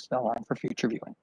the line for future viewing.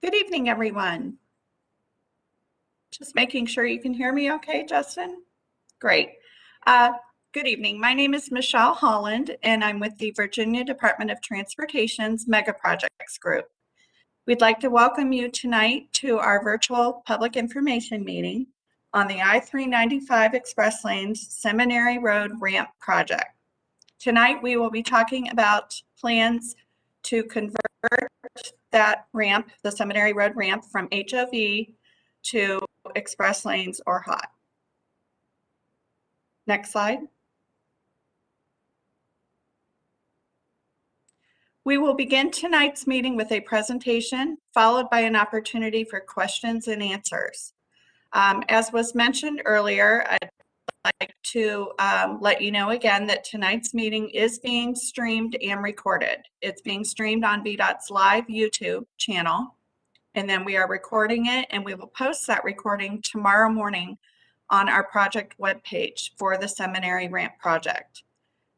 Good evening, everyone. Just making sure you can hear me okay, Justin? Great. Good evening. My name is Michelle Holland, and I'm with the Virginia Department of Transportation's Mega Projects Group. We'd like to welcome you tonight to our virtual public information meeting on the I-395 Express Lanes Seminary Road Ramp Project. Tonight, we will be talking about plans to convert that ramp, the Seminary Road ramp, from HOV to express lanes or HOV. Next slide. We will begin tonight's meeting with a presentation, followed by an opportunity for questions and answers. As was mentioned earlier, I'd like to let you know again that tonight's meeting is being streamed and recorded. It's being streamed on VDOT's live YouTube channel, and then we are recording it, and we will post that recording tomorrow morning on our project webpage for the Seminary Ramp Project.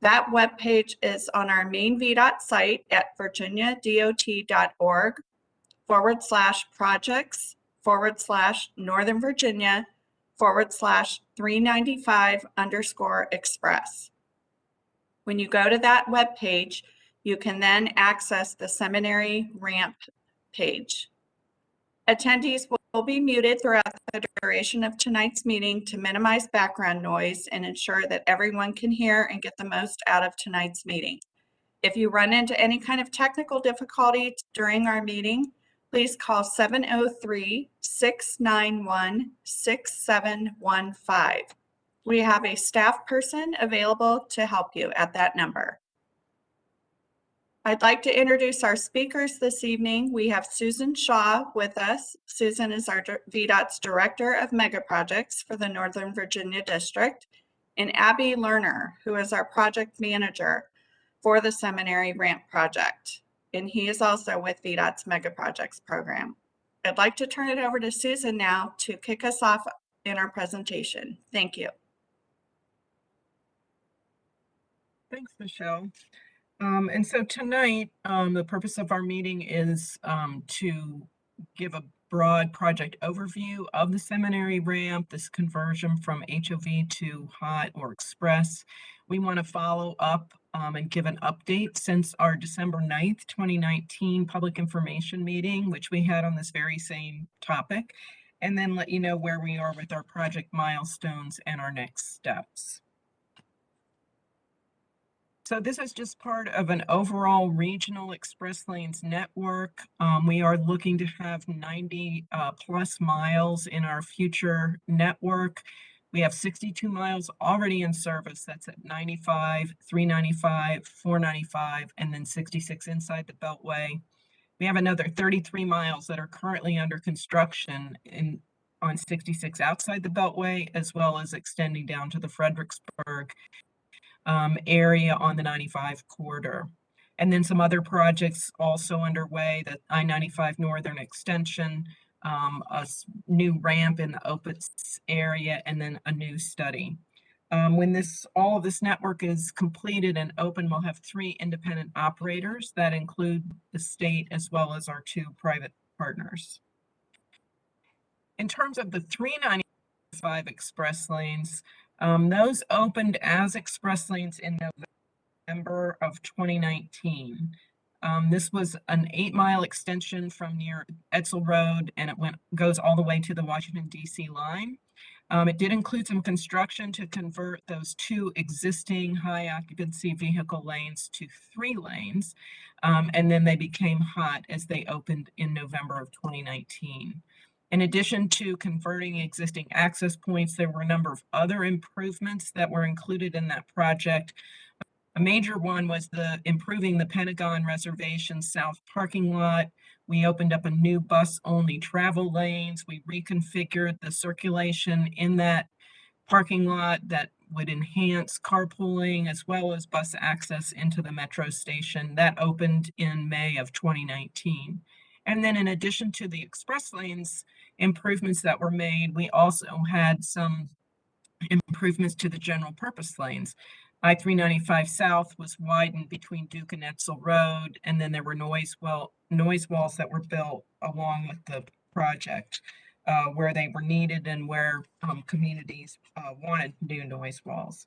That webpage is on our main VDOT site at virginiadot.org/projects/Northern Virginia/395_express. When you go to that webpage, you can then access the Seminary Ramp page. Attendees will be muted throughout the duration of tonight's meeting to minimize background noise and ensure that everyone can hear and get the most out of tonight's meeting. If you run into any kind of technical difficulty during our meeting, please call 703-691-6715. We have a staff person available to help you at that number. I'd like to introduce our speakers this evening. We have Susan Shaw with us. Susan is our VDOT's Director of Mega Projects for the Northern Virginia District, and Abby Lerner, who is our Project Manager for the Seminary Ramp Project, and he is also with VDOT's Mega Projects program. I'd like to turn it over to Susan now to kick us off in our presentation. Thank you. Thanks, Michelle. And so tonight, the purpose of our meeting is to give a broad project overview of the seminary ramp, this conversion from HOV to hot or express. We want to follow up and give an update since our December 9th, 2019 public information meeting, which we had on this very same topic, and then let you know where we are with our project milestones and our next steps. So this is just part of an overall regional express lanes network. We are looking to have 90 plus miles in our future network. We have 62 miles already in service. That's at 95, 395, 495, and then 66 inside the Beltway. We have another 33 miles that are currently under construction on 66 outside the Beltway, as well as extending down to the Fredericksburg area on the 95 corridor. And then some other projects also underway, the I-95 Northern Extension, a new ramp in the Opitz area, and then a new study. When all of this network is completed and open, we'll have 3 independent operators that include the state as well as our 2 private partners. In terms of the 395 express lanes, those opened as express lanes in November of 2019. This was an 8-mile extension from near Edsel Road, and it goes all the way to the Washington, D.C. line. It did include some construction to convert those 2 existing high occupancy vehicle lanes to 3 lanes, and then they became hot as they opened in November of 2019. In addition to converting existing access points, there were a number of other improvements that were included in that project. A major one was improving the Pentagon Reservation South parking lot. We opened up a new bus-only travel lanes. We reconfigured the circulation in that parking lot that would enhance carpooling as well as bus access into the metro station. That opened in May of 2019. And then in addition to the express lanes improvements that were made, we also had some improvements to the general purpose lanes. I-395 South was widened between Duke and Edsel Road, and then there were noise walls that were built along with the project where they were needed and where communities wanted new noise walls.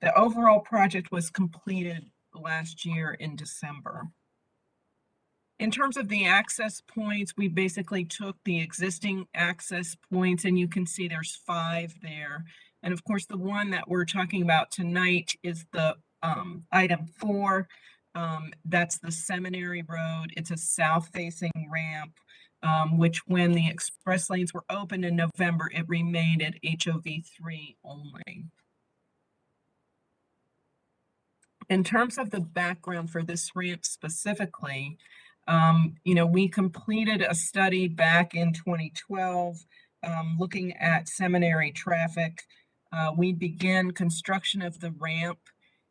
The overall project was completed last year in December. In terms of the access points, we basically took the existing access points, and you can see there's 5 there. And of course, the one that we're talking about tonight is the item 4. That's the Seminary Road. It's a south-facing ramp, which when the express lanes were opened in November, it remained at HOV 3 only. In terms of the background for this ramp specifically, we completed a study back in 2012 looking at Seminary traffic. We began construction of the ramp,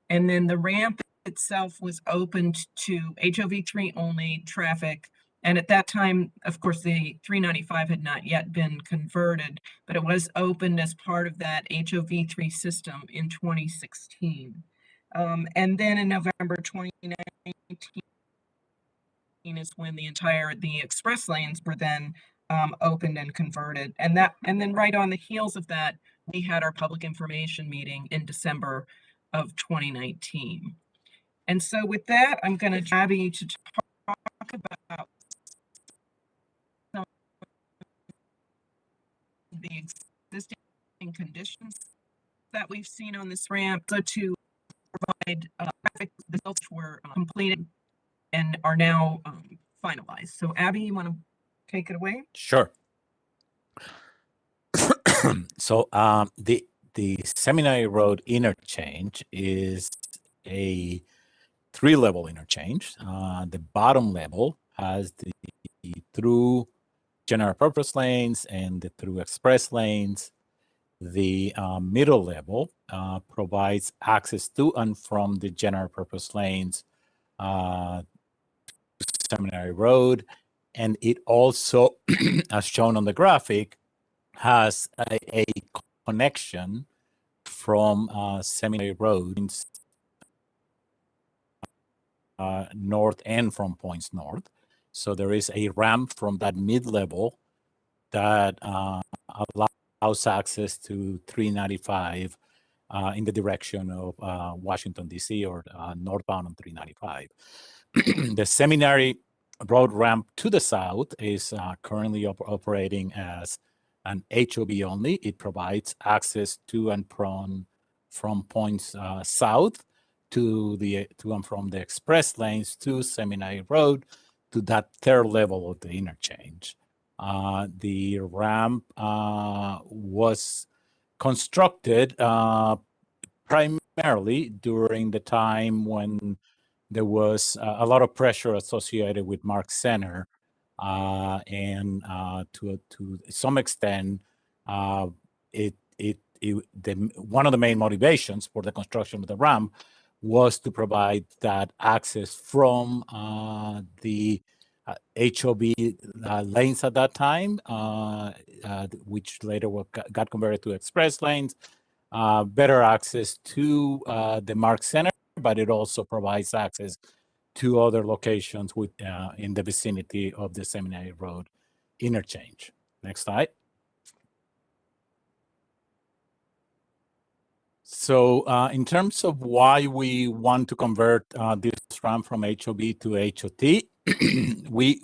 and then the ramp itself was opened to HOV 3 only traffic. And at that time, of course, the 395 had not yet been converted, but it was opened as part of that HOV 3 system in 2016. And then in November 2019, is when the express lanes were then opened and converted. And then right on the heels of that, we had our public information meeting in December of 2019. And so with that, I'm going to Abby to talk about some of the existing conditions that we've seen on this ramp, so to provide traffic results were completed and are now finalized. So Abby, you want to take it away? Sure. So the Seminary Road interchange is a 3-level interchange. The bottom level has the through general purpose lanes and the through express lanes. The middle level provides access to and from the general purpose lanes Seminary Road, and it also, as shown on the graphic, has a connection from Seminary Road north and from points north. So there is a ramp from that mid-level that allows access to 395 in the direction of Washington, D.C., or northbound on 395. The Seminary Road ramp to the south is currently operating as an HOV only. It provides access to and from points south to and from the express lanes to Seminary Road to that third level of the interchange. The ramp was constructed primarily during the time when there was a lot of pressure associated with Mark Center, and to some extent, one of the main motivations for the construction of the ramp was to provide that access from the HOV lanes at that time, which later got converted to express lanes, better access to the Mark Center, but it also provides access to other locations in the vicinity of the Seminary Road interchange. Next slide. So in terms of why we want to convert this ramp from HOV to HOT, we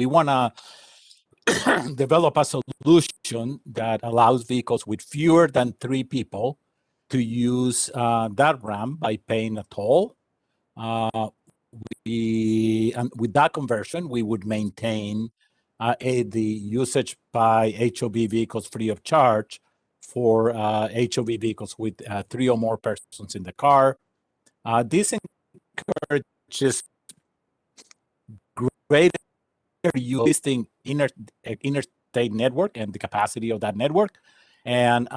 want to develop a solution that allows vehicles with fewer than 3 people to use that ramp by paying a toll. And with that conversion, we would maintain the usage by HOV vehicles free of charge for HOV vehicles with 3 or more persons in the car. This encourages greater existing interstate network and the capacity of that network, and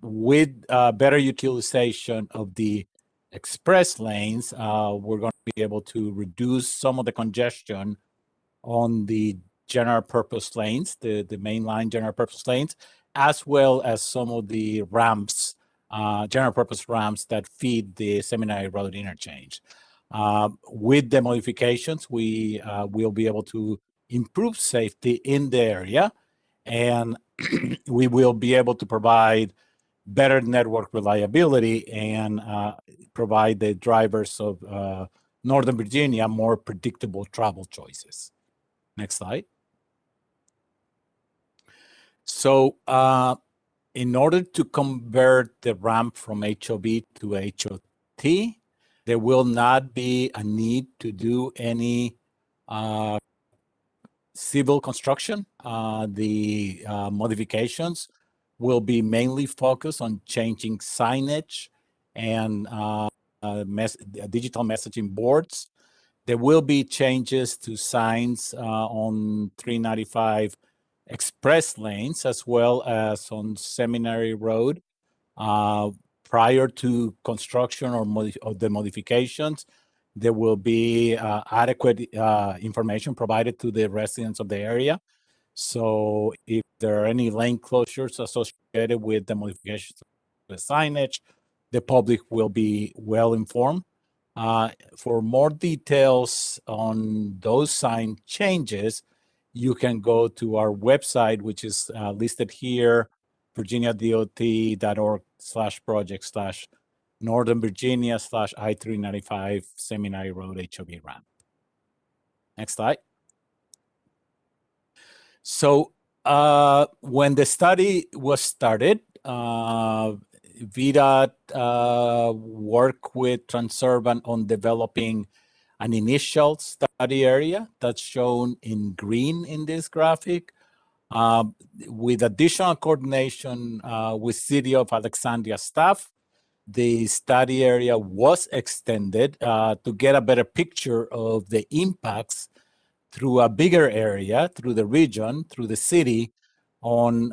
with better utilization of the express lanes, we're going to be able to reduce some of the congestion on the general purpose lanes, the mainline general purpose lanes, as well as some of the ramps, general purpose ramps that feed the Seminary Road interchange. With the modifications, we will be able to improve safety in the area, and we will be able to provide better network reliability and provide the drivers of Northern Virginia more predictable travel choices. Next slide. So in order to convert the ramp from HOV to HOT, there will not be a need to do any civil construction. The modifications will be mainly focused on changing signage and digital messaging boards. There will be changes to signs on 395 express lanes as well as on Seminary Road. Prior to construction or the modifications, there will be adequate information provided to the residents of the area. So if there are any lane closures associated with the modifications of the signage, the public will be well informed. For more details on those sign changes, you can go to our website, which is listed here, virginiadot.org/project/Northern Virginia/I-395 Seminary Road HOV ramp. Next slide. So when the study was started, VDOT worked with Transurban on developing an initial study area that's shown in green in this graphic, with additional coordination with City of Alexandria staff. The study area was extended to get a better picture of the impacts through a bigger area, through the region, through the city, on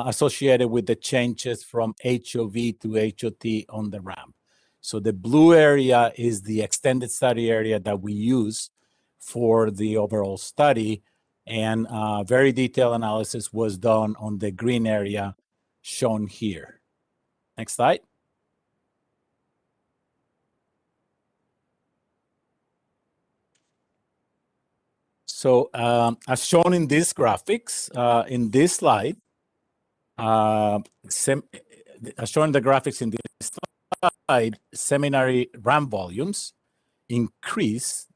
associated with the changes from HOV to HOT on the ramp. So the blue area is the extended study area that we use for the overall study. and very detailed analysis was done on the green area shown here. Next slide. So as shown in these graphics, in this slide, as shown in the graphics in this slide, seminary RAM volumes increase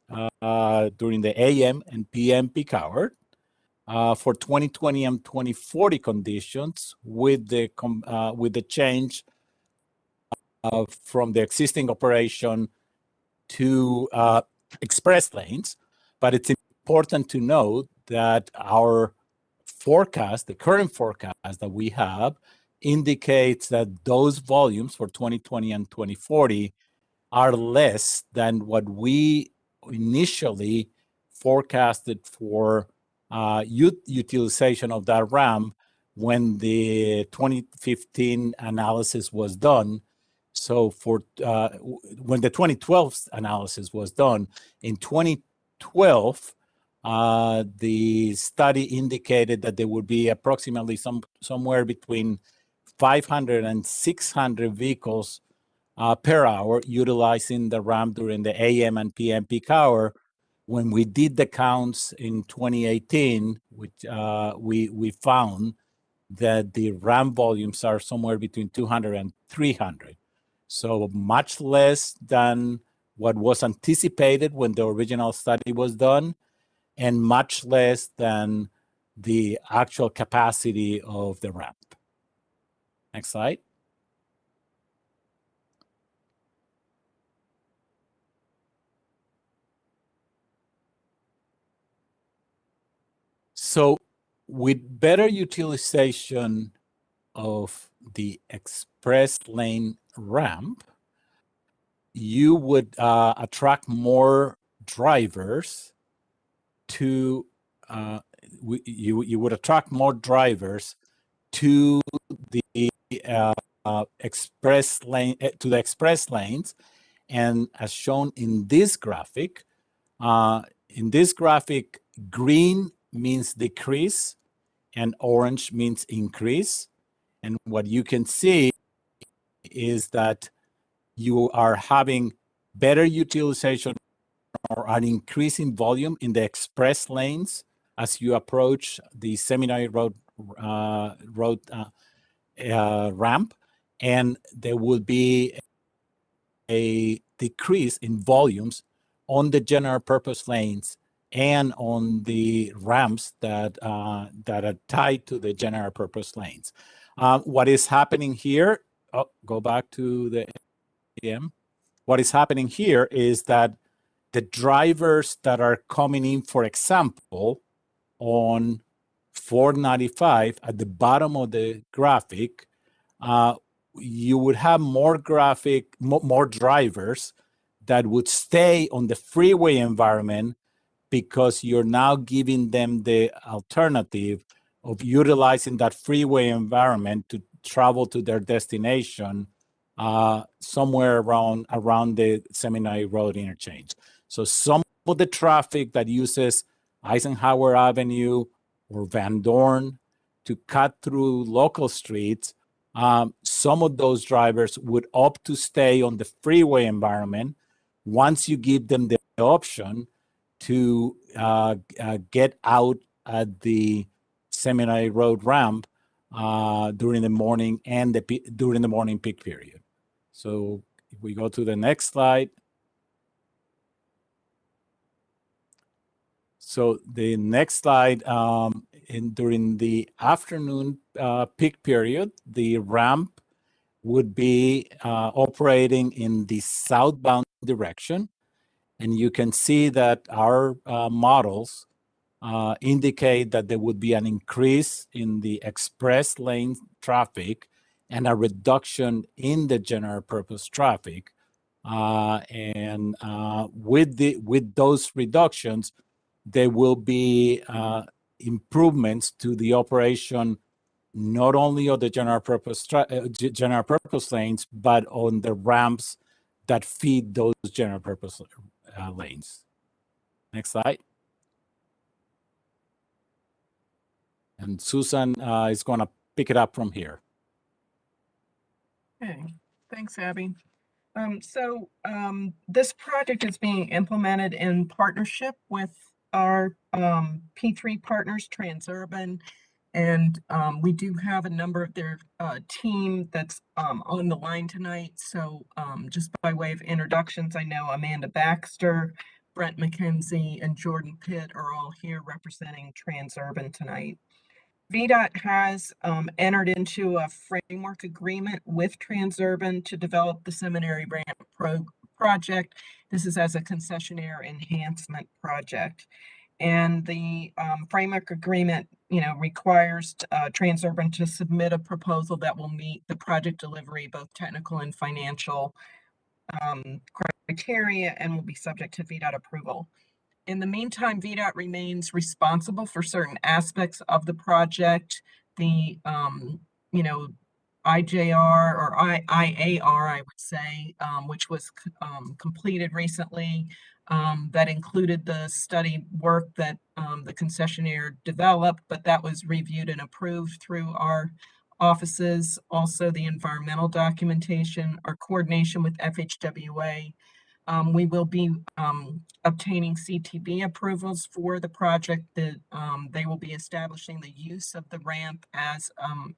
during the AM and PM peak hour for 2020 and 2040 conditions with the change from the existing operation to express lanes. But it's important to note that our forecast, the current forecast that we have, indicates that those volumes for 2020 and 2040 are less than what we initially forecasted for utilization of that RAM when the 2015 analysis was done. So for when the 2012 analysis was done, in 2012, the study indicated that there would be approximately somewhere between 500 and 600 vehicles per hour utilizing the RAM during the AM and PM peak hour. When we did the counts in 2018, which we found that the RAM volumes are somewhere between 200 and 300. So much less than what was anticipated when the original study was done, and much less than the actual capacity of the ramp. Next slide. So with better utilization of the express lane ramp, you would attract more drivers to you would attract more drivers to the express lane to the express lanes, and as shown in this graphic, green means decrease and orange means increase. And what you can see is that you are having better utilization or an increase in volume in the express lanes as you approach the Seminary Road ramp, and there will be a decrease in volumes on the general purpose lanes and on the ramps that are tied to the general purpose lanes. What is happening here, go back to the AM. What is happening here is that the drivers that are coming in, for example, on 495 at the bottom of the graphic, you would have more drivers that would stay on the freeway environment because you're now giving them the alternative of utilizing that freeway environment to travel to their destination somewhere around the Seminary Road interchange. So some of the traffic that uses Eisenhower Avenue or Van Dorn to cut through local streets, some of those drivers would opt to stay on the freeway environment once you give them the option to get out at the Seminary Road ramp during the morning and during the morning peak period. So if we go to the next slide. So the next slide, during the afternoon peak period, the ramp would be operating in the southbound direction. And you can see that our models indicate that there would be an increase in the express lane traffic and a reduction in the general purpose traffic. With those reductions, there will be improvements to the operation, not only of the general purpose lanes, but on the ramps that feed those general purpose lanes. Next slide. And Susan is going to pick it up from here. Okay, thanks, Abby. This project is being implemented in partnership with our P3 partners, Transurban, and we do have a number of their team that's on the line tonight. So just by way of introductions, I know Amanda Baxter, Brent McKenzie, and Jordan Pitt are all here representing Transurban tonight. VDOT has entered into a framework agreement with Transurban to develop the Seminary ramp project. This is as a concessionaire enhancement project. And the framework agreement, requires Transurban to submit a proposal that will meet the project delivery, both technical and financial criteria, and will be subject to VDOT approval. In the meantime, VDOT remains responsible for certain aspects of the project. The, IJR or IAR, I would say, which was completed recently, that included the study work that the concessionaire developed, but that was reviewed and approved through our offices. Also, the environmental documentation, our coordination with FHWA. We will be obtaining CTB approvals for the project. That they will be establishing the use of the ramp as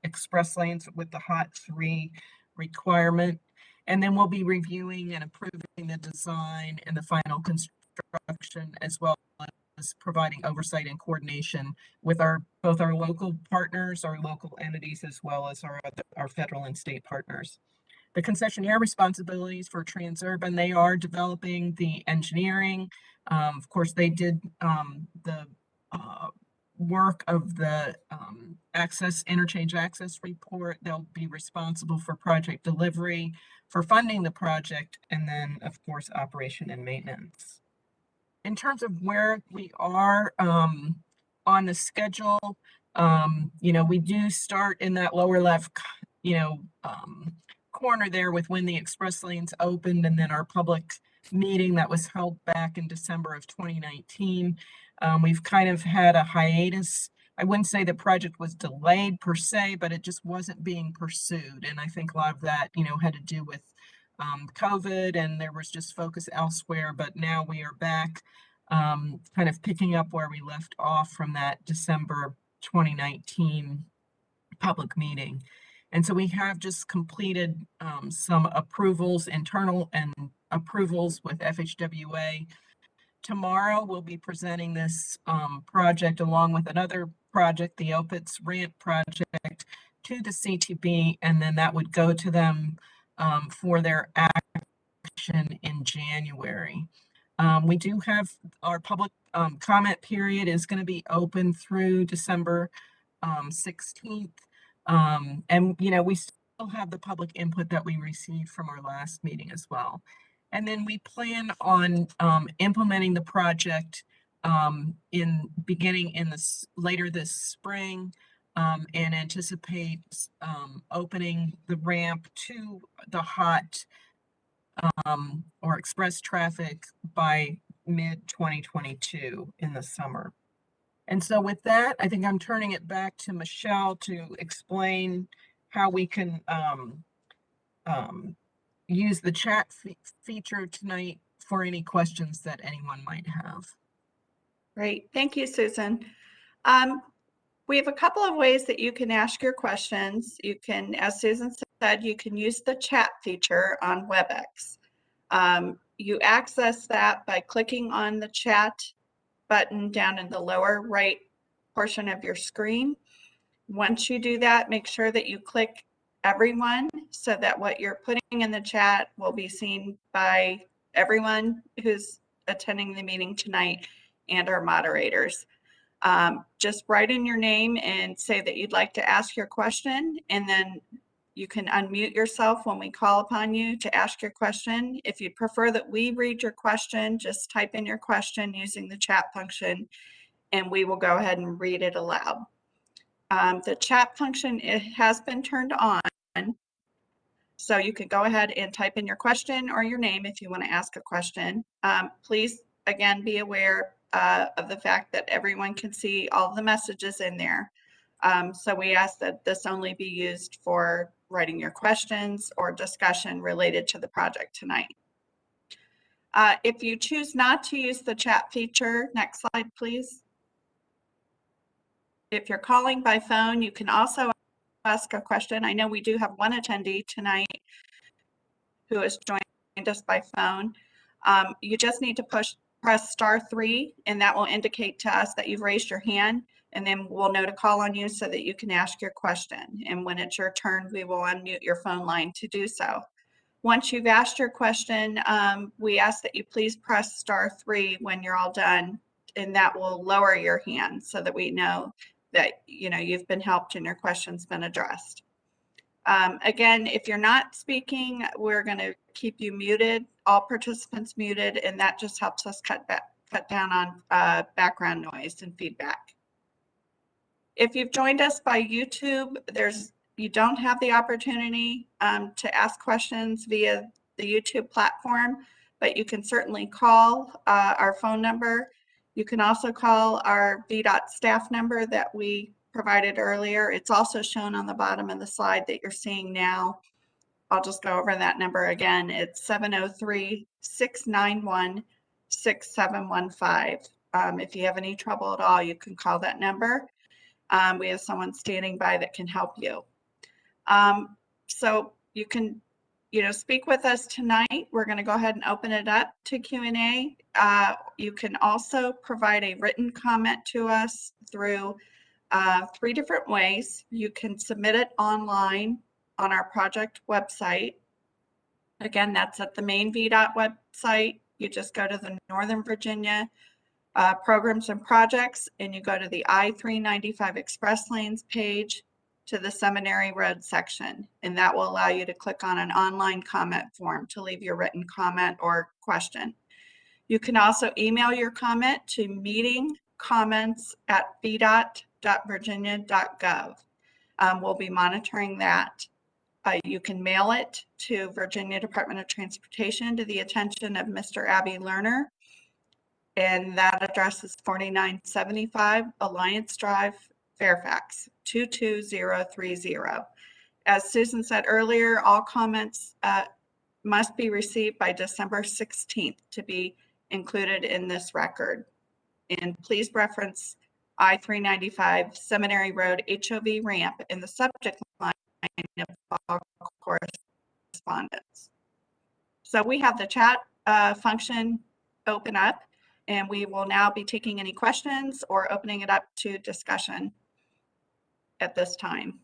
express lanes with the Hot 3 requirement. And then we'll be reviewing and approving the design and the final construction, as well as providing oversight and coordination with both our local partners, our local entities, as well as our federal and state partners. The concessionaire responsibilities for Transurban, they are developing the engineering. Of course, they did the work of the interchange access report. They'll be responsible for project delivery, for funding the project, and then, of course, operation and maintenance. In terms of where we are on the schedule, we do start in that lower left, corner there with when the express lanes opened, and then our public meeting that was held back in December of 2019. We've kind of had a hiatus. I wouldn't say the project was delayed per se, but it just wasn't being pursued. And I think a lot of that, had to do with COVID, and there was just focus elsewhere. But now we are back, kind of picking up where we left off from that December 2019 public meeting. And so we have just completed some approvals, internal and approvals with FHWA. Tomorrow we'll be presenting this project along with another project, the Opitz Ramp project, to the CTB, and then that would go to them for their action in January. We do have our public comment period is going to be open through December 16th. And we still have the public input that we received from our last meeting as well. And then we plan on implementing the project later this spring, and anticipate opening the ramp to the hot or express traffic by mid-2022 in the summer. And so with that, I think I'm turning it back to Michelle to explain how we can use the chat feature tonight for any questions that anyone might have. Great. Thank you, Susan. We have a couple of ways that you can ask your questions. You can, as Susan said, you can use the chat feature on WebEx. You access that by clicking on the chat button down in the lower right portion of your screen. Once you do that, make sure that you click everyone so that what you're putting in the chat will be seen by everyone who's attending the meeting tonight and our moderators. Just write in your name and say that you'd like to ask your question, and then you can unmute yourself when we call upon you to ask your question. If you'd prefer that we read your question, just type in your question using the chat function, and we will go ahead and read it aloud. The chat function, it has been turned on, so you can go ahead and type in your question or your name if you want to ask a question. Please, again, be aware of the fact that everyone can see all the messages in there. So we ask that this only be used for writing your questions or discussion related to the project tonight. If you choose not to use the chat feature, next slide, please. If you're calling by phone, you can also ask a question. I know we do have one attendee tonight who has joined us by phone. You just need to press *3, and that will indicate to us that you've raised your hand, and then we'll know to call on you so that you can ask your question. And when it's your turn, we will unmute your phone line to do so. Once you've asked your question, we ask that you please press *3 when you're all done, and that will lower your hand so that we know that you've been helped and your question's been addressed. Again, if you're not speaking, we're going to keep you muted, all participants muted, and that just helps us cut down on background noise and feedback. If you've joined us by YouTube, you don't have the opportunity to ask questions via the YouTube platform, but you can certainly call our phone number. You can also call our VDOT staff number that we provided earlier. It's also shown on the bottom of the slide that you're seeing now. I'll just go over that number again. It's 703-691-6715. If you have any trouble at all, you can call that number. We have someone standing by that can help you. So you can, speak with us tonight. We're going to go ahead and open it up to Q&A. You can also provide a written comment to us through 3 different ways. You can submit it online on our project website. Again, that's at the main VDOT website. You just go to the Northern Virginia Programs and Projects, and you go to the I-395 Express Lanes page to the Seminary Road section, and that will allow you to click on an online comment form to leave your written comment or question. You can also email your comment to meetingcomments@vdot.virginia.gov. We'll be monitoring that. You can mail it to Virginia Department of Transportation to the attention of Mr. Abby Lerner, and that address is 4975 Alliance Drive, Fairfax, 22030. As Susan said earlier, all comments must be received by December 16th to be included in this record. And please reference I-395 Seminary Road HOV ramp in the subject line of all correspondence. So we have the chat function open up, and we will now be taking any questions or opening it up to discussion at this time.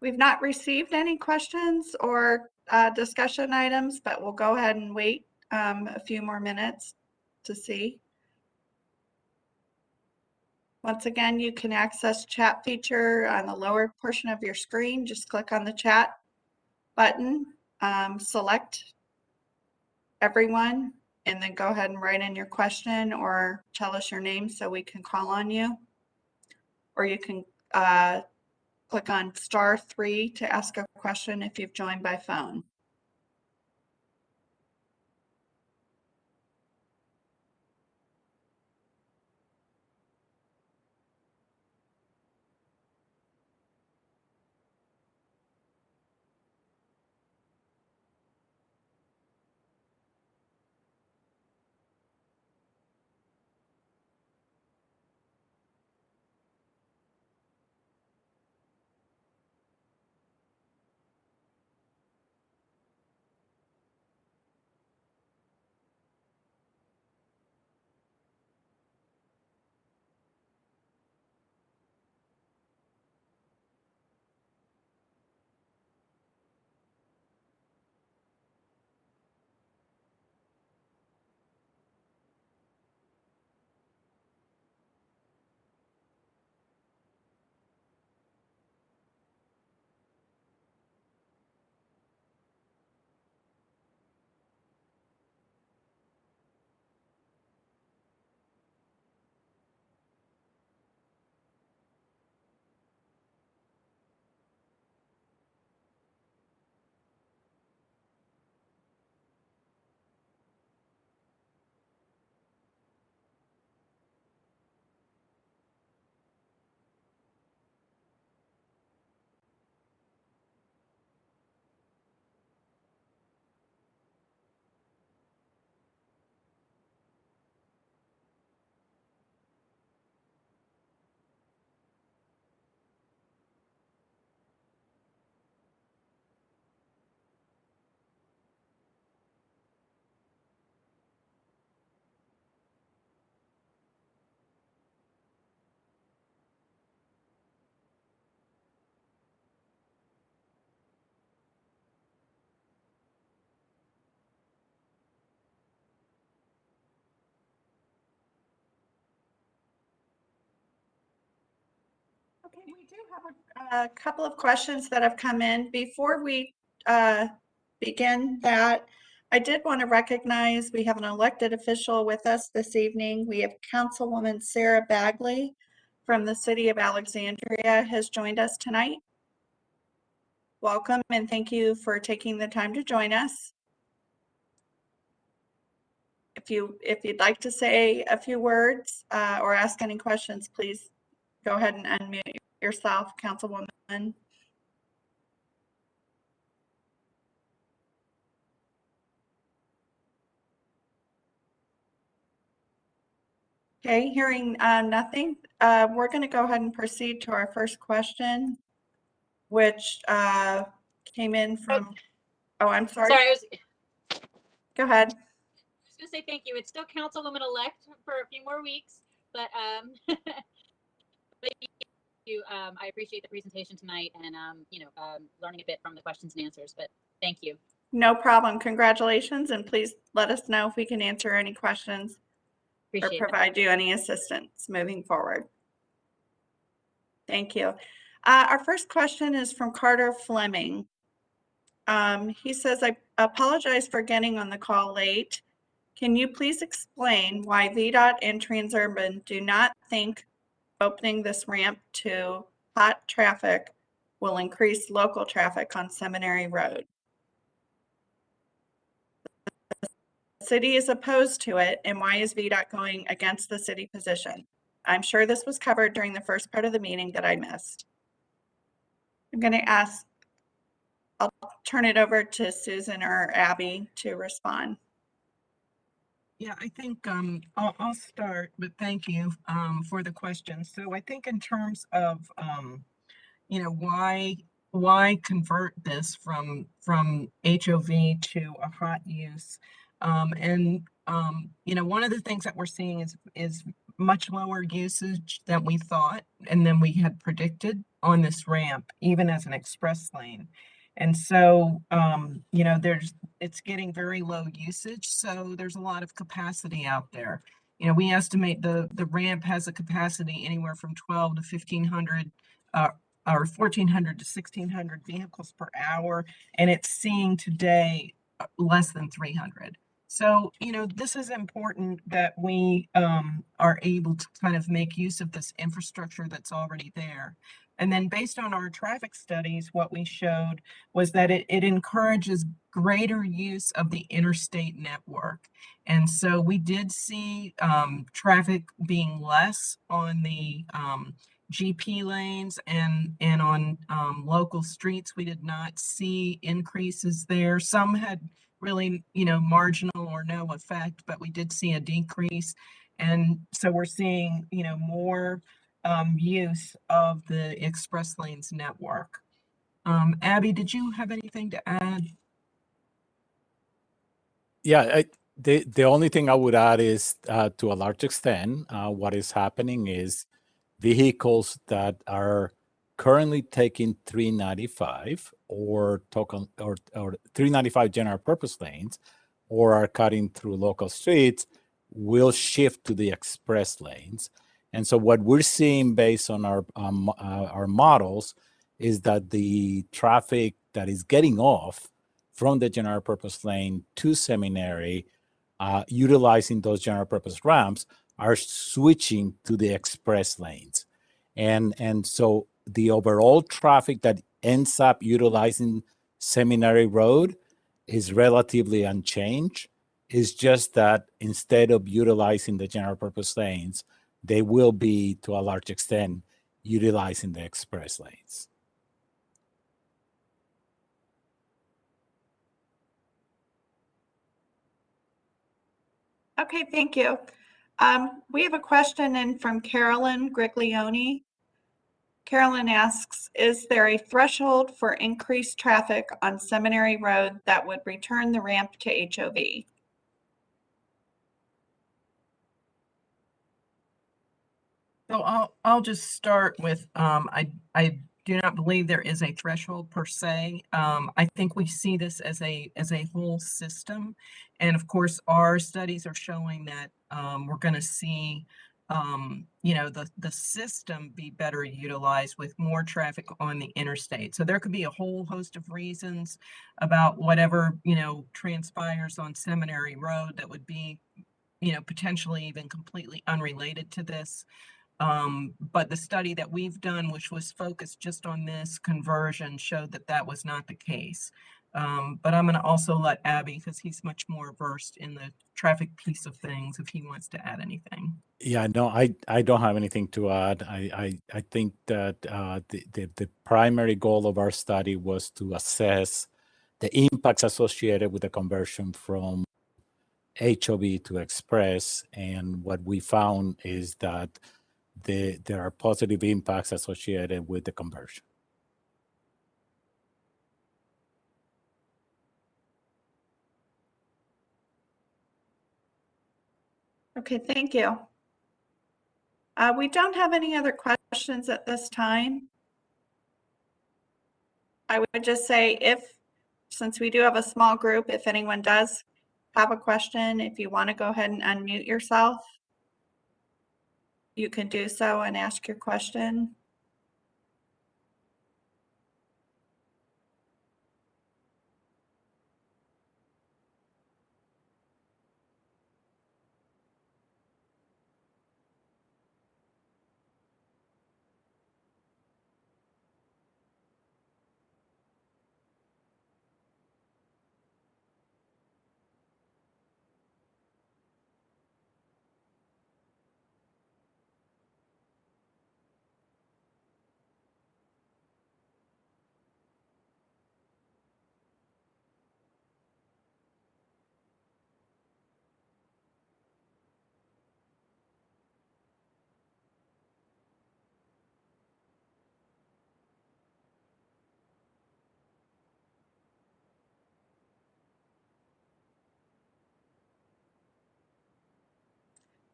We've not received any questions or discussion items, but we'll go ahead and wait a few more minutes to see. Once again, you can access chat feature on the lower portion of your screen. Just click on the chat button, select everyone, and then go ahead and write in your question or tell us your name so we can call on you. Or you can click on *3 to ask a question if you've joined by phone. We do have a couple of questions that have come in. Before we begin that, I did want to recognize we have an elected official with us this evening. We have Councilwoman Sarah Bagley from the City of Alexandria has joined us tonight. Welcome and thank you for taking the time to join us. If you'd like to say a few words or ask any questions, please go ahead and unmute yourself, Councilwoman. Okay, hearing nothing, we're going to go ahead and proceed to our first question, which came in from, oh, I'm sorry. Sorry, Go ahead. I was going to say thank you. It's still Councilwoman-elect for a few more weeks, but thank you. I appreciate the presentation tonight and, learning a bit from the questions and answers, but thank you. No problem. Congratulations, and please let us know if we can answer any questions or provide you any assistance moving forward. Thank you. Our first question is from Carter Fleming. He says, I apologize for getting on the call late. Can you please explain why VDOT and Transurban do not think opening this ramp to hot traffic will increase local traffic on Seminary Road? The city is opposed to it, and why is VDOT going against the city position? I'm sure this was covered during the first part of the meeting that I missed. I'm going to ask, I'll turn it over to Susan or Abby to respond. Yeah, I think I'll start, but thank you for the question. So I think in terms of why convert this from HOV to a hot use, one of the things that we're seeing is much lower usage than we thought and than we had predicted on this ramp, even as an express lane. And so, it's getting very low usage. So there's a lot of capacity out there. We estimate the ramp has a capacity anywhere from 12 to 1,500 or 1,400 to 1,600 vehicles per hour. And it's seeing today less than 300. So, this is important that we are able to kind of make use of this infrastructure that's already there. And then based on our traffic studies, what we showed was that it encourages greater use of the interstate network. And so we did see traffic being less on the GP lanes and on local streets. We did not see increases there. Some had really, marginal or no effect, but we did see a decrease. And so we're seeing, more use of the express lanes network. Abby, did you have anything to add? Yeah, the only thing I would add is to a large extent, what is happening is vehicles that are currently taking 395 or 395 general purpose lanes or are cutting through local streets will shift to the express lanes. And so what we're seeing based on our models is that the traffic that is getting off from the general purpose lane to Seminary, utilizing those general purpose ramps, are switching to the express lanes. And so the overall traffic that ends up utilizing Seminary Road is relatively unchanged. It's just that instead of utilizing the general purpose lanes, they will be, to a large extent, utilizing the express lanes. Okay, thank you. We have a question in from Carolyn Griglione. Carolyn asks, is there a threshold for increased traffic on Seminary Road that would return the ramp to HOV? So I'll just start with I do not believe there is a threshold per se. I think we see this as a whole system, and of course our studies are showing that we're going to see you know, the system be better utilized with more traffic on the interstate. So there could be a whole host of reasons about whatever, you know, transpires on Seminary Road that would be, you know, potentially even completely unrelated to this. But the study that we've done, which was focused just on this conversion, showed that that was not the case. But I'm going to also let Abby, because he's much more versed in the traffic piece of things, if he wants to add anything. Yeah, no, I don't have anything to add. I think that the primary goal of our study was to assess the impacts associated with the conversion from HOV to Express, and what we found is that there are positive impacts associated with the conversion. Okay, thank you. We don't have any other questions at this time. I would just say since we do have a small group, if anyone does have a question, if you want to go ahead and unmute yourself, you can do so and ask your question.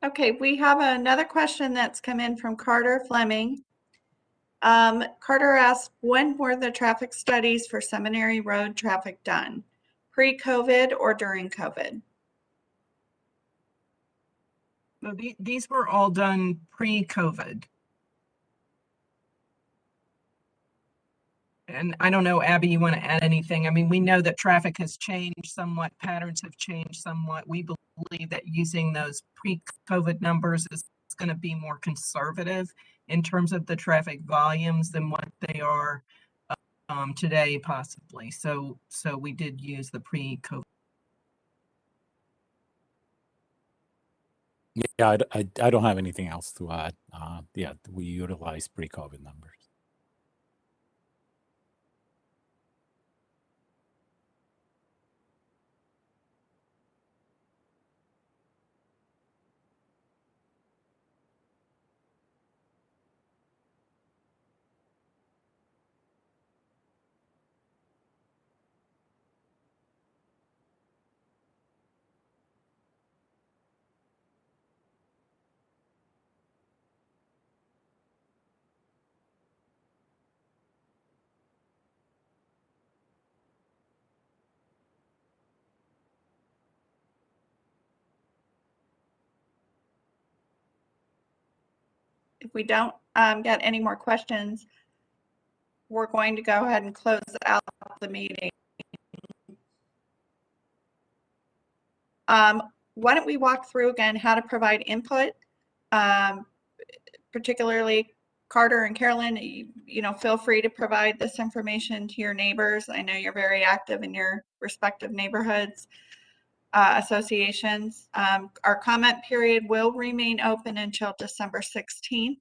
Okay, we have another question that's come in from Carter Fleming. Carter asked, when were the traffic studies for Seminary Road traffic done? Pre-COVID or during COVID? So these were all done pre-COVID. And I don't know, Abby, you want to add anything? I mean, we know that traffic has changed somewhat, patterns have changed somewhat. We believe that using those pre-COVID numbers is going to be more conservative in terms of the traffic volumes than what they are today, possibly. So we did use the pre-COVID. Yeah, I don't have anything else to add. Yeah, we utilize pre-COVID numbers. If we don't get any more questions, we're going to go ahead and close out the meeting. Why don't we walk through again how to provide input, particularly Carter and Carolyn, you know, feel free to provide this information to your neighbors. I know you're very active in your respective neighborhoods, associations. Our comment period will remain open until December 16th.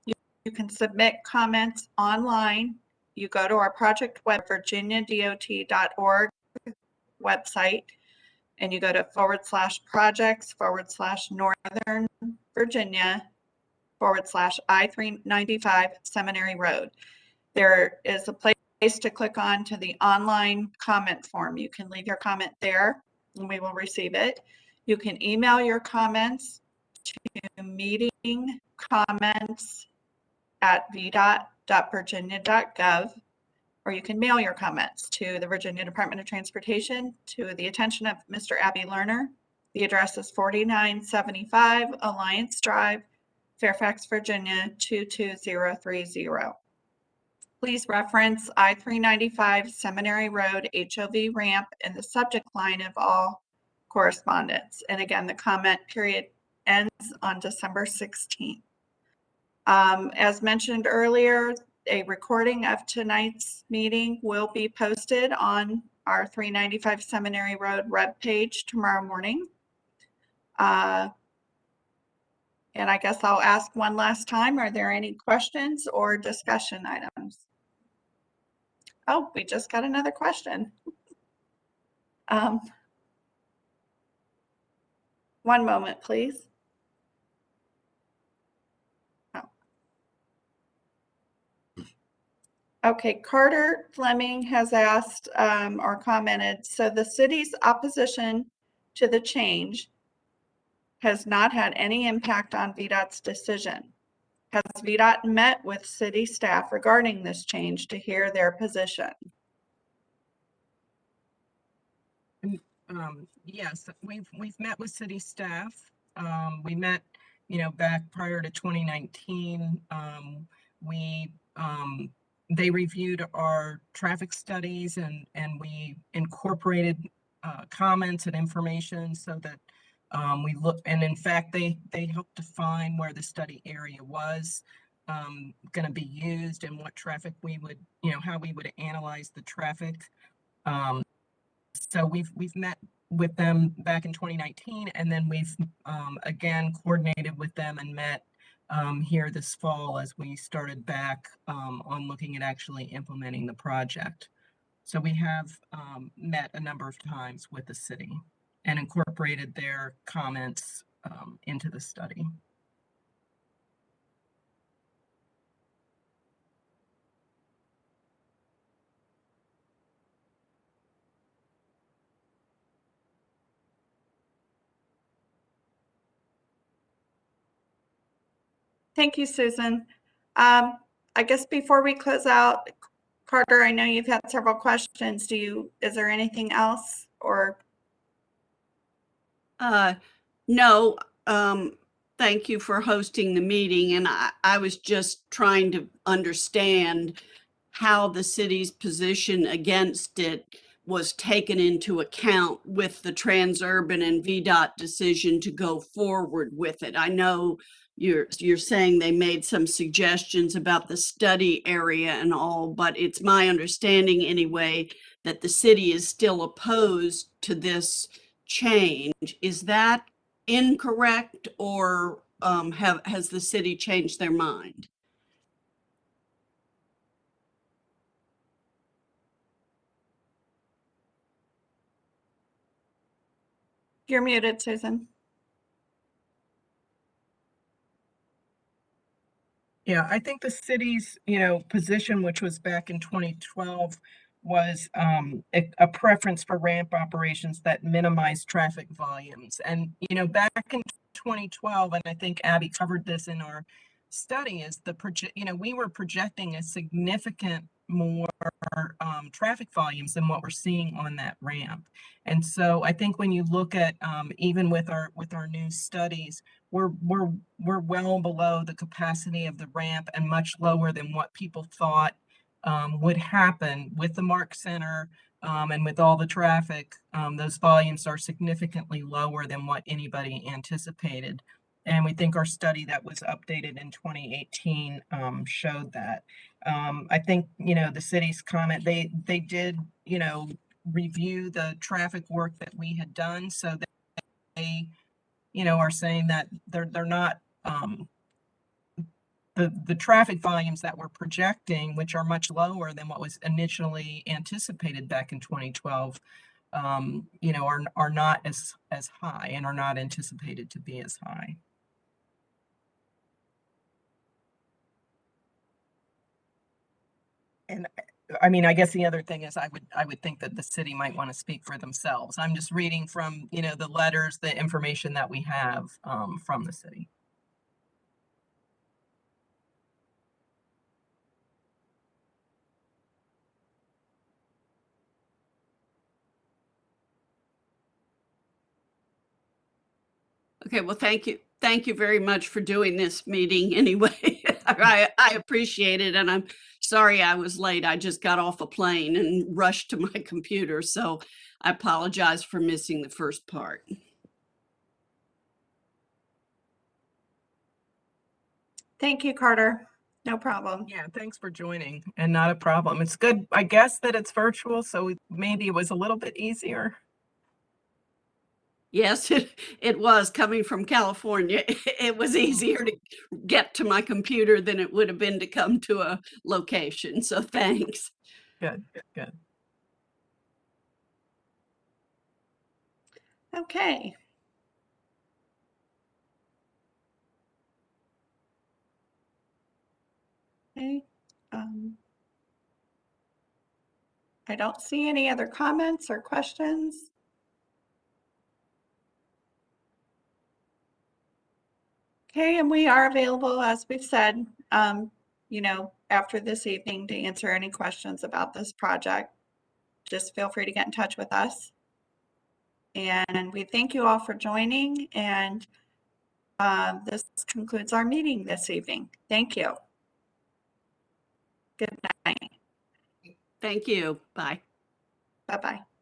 You can submit comments online. You go to our project web, virginiadot.org website, and you go to /projects/Northern Virginia /I-395 Seminary Road. There is a place to click on to the online comment form. You can leave your comment there and we will receive it. You can email your comments to meetingcomments@vdot.virginia.gov, or you can mail your comments to the Virginia Department of Transportation to the attention of Mr. Abby Lerner. The address is 4975 Alliance Drive, Fairfax, Virginia 22030. Please reference I-395 Seminary Road HOV ramp in the subject line of all correspondence. And again, the comment period ends on December 16th. As mentioned earlier, a recording of tonight's meeting will be posted on our 395 Seminary Road webpage tomorrow morning. And I guess I'll ask one last time, are there any questions or discussion items? Oh, we just got another question. One moment, please. Oh. Okay, Carter Fleming has asked or commented, so the city's opposition to the change has not had any impact on VDOT's decision. Has VDOT met with city staff regarding this change to hear their position? Yes, we've met with city staff. We met, back prior to 2019. They reviewed our traffic studies and we incorporated comments and information so that we look, and in fact, they helped define where the study area was going to be used and what traffic we would, how we would analyze the traffic. So we've met with them back in 2019, and then we've again coordinated with them and met here this fall as we started back on looking at actually implementing the project. So we have met a number of times with the city and incorporated their comments into the study. Thank you, Susan. I guess before we close out, Carter, I know you've had several questions. Is there anything else or? No, thank you for hosting the meeting. And I was just trying to understand how the city's position against it was taken into account with the Transurban and VDOT decision to go forward with it. I know you're saying they made some suggestions about the study area and all, but it's my understanding anyway that the city is still opposed to this change. Is that incorrect, or has the city changed their mind? You're muted, Susan. Yeah, I think the city's, position, which was back in 2012, was a preference for ramp operations that minimize traffic volumes. And, back in 2012, and I think Abby covered this in our study, is we were projecting a significant more traffic volumes than what we're seeing on that ramp. And so I think when you look at even with our new studies, we're well below the capacity of the ramp and much lower than what people thought would happen with the MARC Center and with all the traffic. Those volumes are significantly lower than what anybody anticipated. And we think our study that was updated in 2018 showed that. I think, the city's comment, they did, review the traffic work that we had done, so that they, are saying that they're not, the traffic volumes that we're projecting, which are much lower than what was initially anticipated back in 2012, are not as high and are not anticipated to be as high. And I mean, I guess the other thing is I would think that the city might want to speak for themselves. I'm just reading from, the letters, the information that we have from the city. Okay, well, thank you. thank you very much for doing this meeting anyway. I appreciate it, and I'm sorry I was late. I just got off a plane and rushed to my computer, so I apologize for missing the first part. Thank you, Carter. No problem. Yeah, thanks for joining, and not a problem. It's good, I guess, that it's virtual, so maybe it was a little bit easier. Yes, it was coming from California. It was easier to get to my computer than it would have been to come to a location. So thanks. Good, good. Okay. Okay. I don't see any other comments or questions. Okay, and we are available, as we've said, after this evening to answer any questions about this project. Just feel free to get in touch with us. And we thank you all for joining, and this concludes our meeting this evening. Thank you. Good night. Thank you. Bye. Bye-bye.